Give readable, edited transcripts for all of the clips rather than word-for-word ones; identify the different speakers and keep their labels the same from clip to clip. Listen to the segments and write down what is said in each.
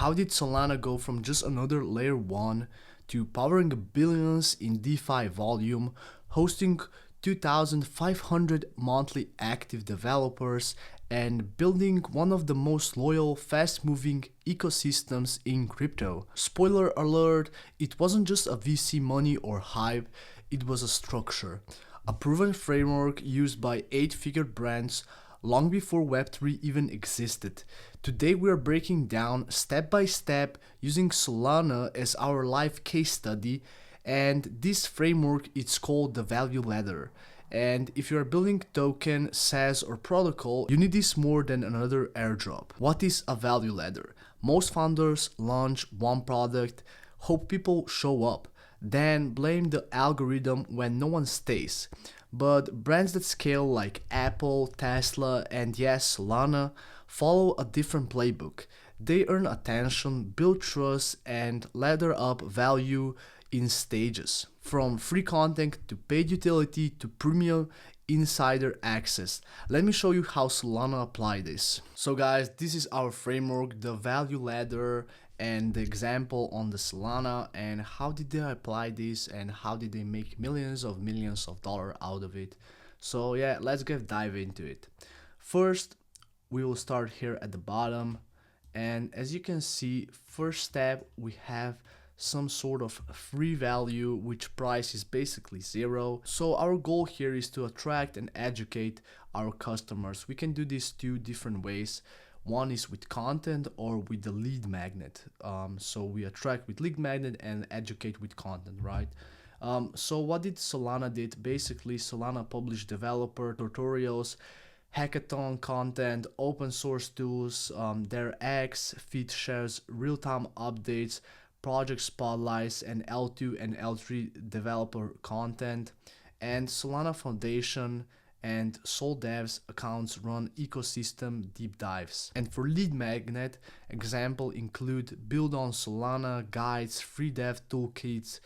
Speaker 1: How did Solana go from just another layer 1 to powering billions in DeFi volume, hosting 2,500 monthly active developers, and building one of the most loyal, fast-moving ecosystems in crypto? Spoiler alert, it wasn't just a VC money or hype, it was a structure. A proven framework used by 8-figure brands long before Web3 even existed. Today we are breaking down step by step using Solana as our live case study, and this framework is called the value ladder. And if you are building token, SaaS or protocol, you need this more than another airdrop. What is a value ladder? Most founders launch one product, hope people show up, then blame the algorithm when no one stays. But brands that scale like Apple, Tesla, and yes, Solana follow a different playbook. They earn attention, build trust, and ladder up value in stages. From free content to paid utility to premium insider access. Let me show you how Solana apply this. So guys, this is our framework, the value ladder, and the example on the Solana, and how did they apply this and how did they make millions of dollars out of it. So yeah, let's dive into it. First, we will start here at the bottom, and as you can see, first step, we have some sort of free value, which price is basically zero. So our goal here is to attract and educate our customers. We can do this two different ways. One is with content or with the lead magnet. So we attract with lead magnet and educate with content, right? So what did Solana did? Basically, Solana published developer tutorials, hackathon content, open source tools, their X feed shares, real-time updates, project spotlights, and L2 and L3 developer content, and Solana Foundation and Sol Devs accounts run ecosystem deep dives. And for lead magnet, example include build on Solana guides, free dev toolkits,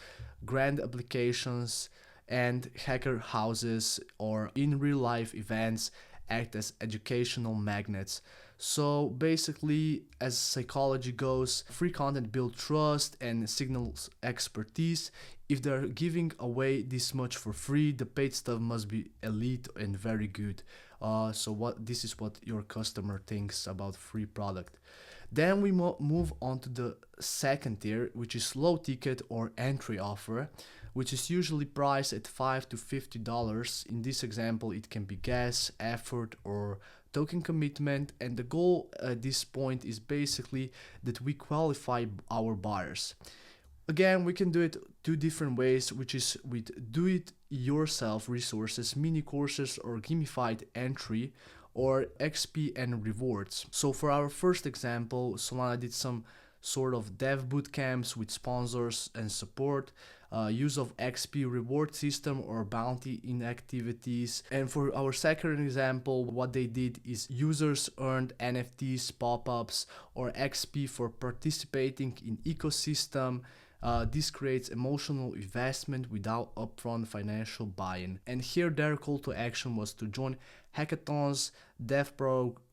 Speaker 1: grant applications, and hacker houses or in real life events act as educational magnets. So basically, as psychology goes, free content builds trust and signals expertise. If they're giving away this much for free, the paid stuff must be elite and very good. So this is what your customer thinks about free product. Then we move on to the second tier, which is low ticket or entry offer, which is usually priced at $5 to $50. In this example, it can be gas, effort, or token commitment, and the goal at this point is basically that we qualify our buyers. Again, we can do it two different ways, which is with do-it-yourself resources, mini courses, or gamified entry, or XP and rewards. So for our first example, Solana did some sort of dev bootcamps with sponsors and support, use of XP reward system or bounty in activities. And for our second example, what they did is users earned NFTs, pop-ups, or XP for participating in ecosystem. This creates emotional investment without upfront financial buy-in. And here their call to action was to join hackathons, dev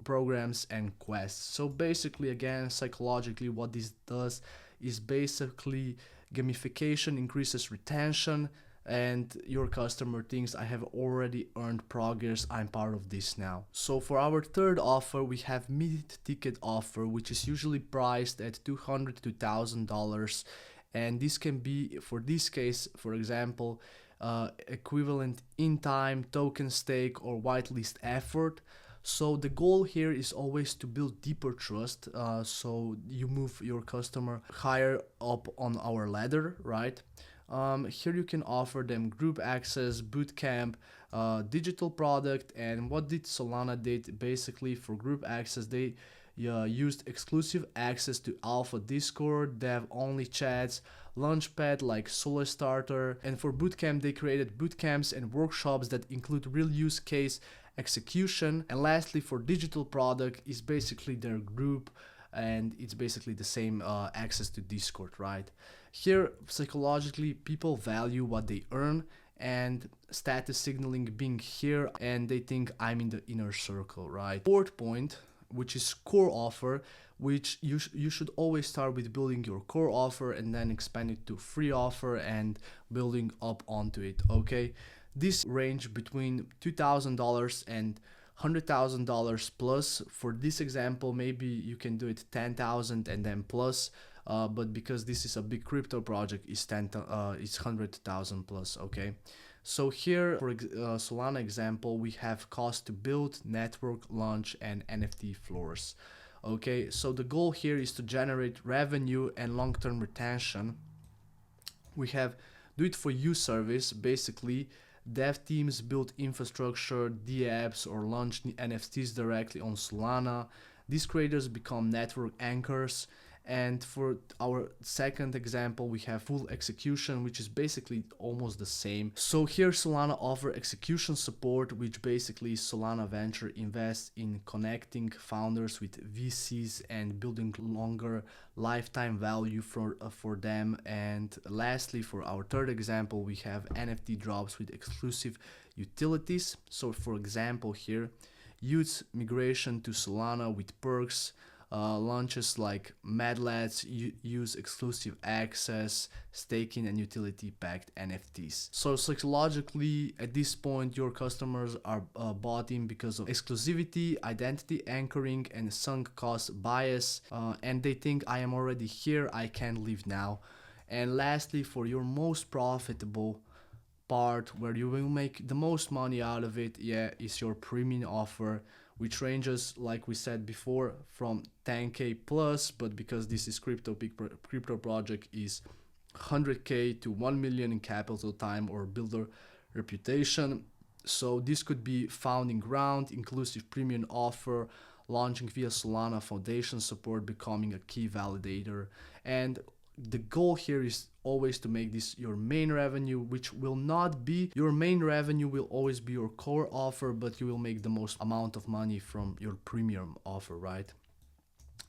Speaker 1: programs, and quests. So basically, again, psychologically, what this does is basically gamification increases retention, and your customer thinks, I have already earned progress, I'm part of this now. So for our third offer, we have mid-ticket offer, which is usually priced at $200 to $1,000. And this can be, for this case, for example, equivalent in time, token stake, or whitelist effort. So the goal here is always to build deeper trust. So you move your customer higher up on our ladder, right? Here you can offer them group access, bootcamp, digital product. And what did Solana did? Basically, for group access, they used exclusive access to alpha Discord, dev only chats, launchpad like Solo Starter. And for bootcamp, they created bootcamps and workshops that include real use case execution. And lastly, for digital product is basically their group, and it's basically the same access to Discord, right? Here, psychologically, people value what they earn and status signaling being here, and they think I'm in the inner circle, right? Fourth point, which is core offer, which you should always start with building your core offer and then expand it to free offer and building up onto it. Okay, this range between $2,000 and $100,000 plus. For this example, maybe you can do it 10,000 and then plus. But because this is a big crypto project, it's 100,000 plus. Okay, so here for Solana example, we have cost to build, network, launch, and NFT floors. Okay, so the goal here is to generate revenue and long-term retention. We have do it for you service. Basically, dev teams build infrastructure, apps, or launch NFTs directly on Solana. These creators become network anchors. And for our second example, we have full execution, which is basically almost the same. So here Solana offer execution support, which basically Solana Venture invests in connecting founders with VCs and building longer lifetime value for them. And lastly, for our third example, we have NFT drops with exclusive utilities. So for example here, youth migration to Solana with perks, launches like Madlets use exclusive access, staking, and utility-backed NFTs. So psychologically, at this point, your customers are bought in because of exclusivity, identity anchoring, and sunk cost bias, and they think I am already here, I can't leave now. And lastly, for your most profitable part where you will make the most money out of it, is your premium offer, which ranges, like we said before, from 10k plus, but because this is crypto project, is 100k to 1 million in capital, time, or builder reputation. So this could be founding round, inclusive premium offer, launching via Solana Foundation support, becoming a key validator. And the goal here is always to make this your main revenue, which will not be your main revenue, will always be your core offer, but you will make the most amount of money from your premium offer, right?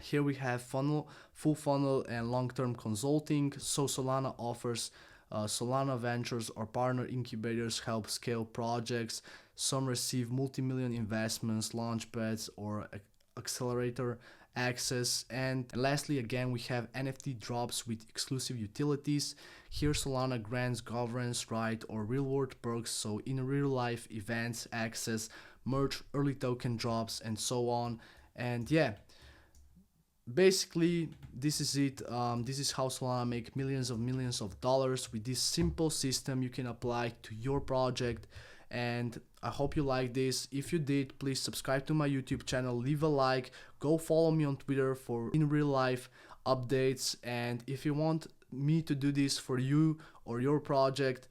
Speaker 1: Here we have funnel, full funnel, and long-term consulting. So Solana offers Solana Ventures or partner incubators help scale projects. Some receive multi-million investments, launchpads, or accelerator access. And lastly, again, we have NFT drops with exclusive utilities. Here Solana grants governance right or real world perks, so in real life events, access, merge, early token drops, and so on. And yeah, basically this is it. This is how Solana make millions of dollars with this simple system you can apply to your project. And I hope you like this. If you did, please subscribe to my YouTube channel, leave a like, go follow me on Twitter for in real life updates. And if you want me to do this for you or your project,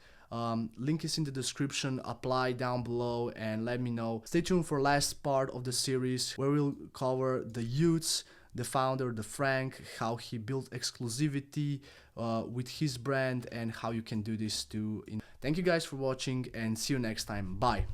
Speaker 1: link is in the description, apply down below and let me know. Stay tuned for last part of the series where we'll cover the youths, the founder, the Frank, how he built exclusivity with his brand and how you can do this too. Thank you guys for watching and see you next time. Bye.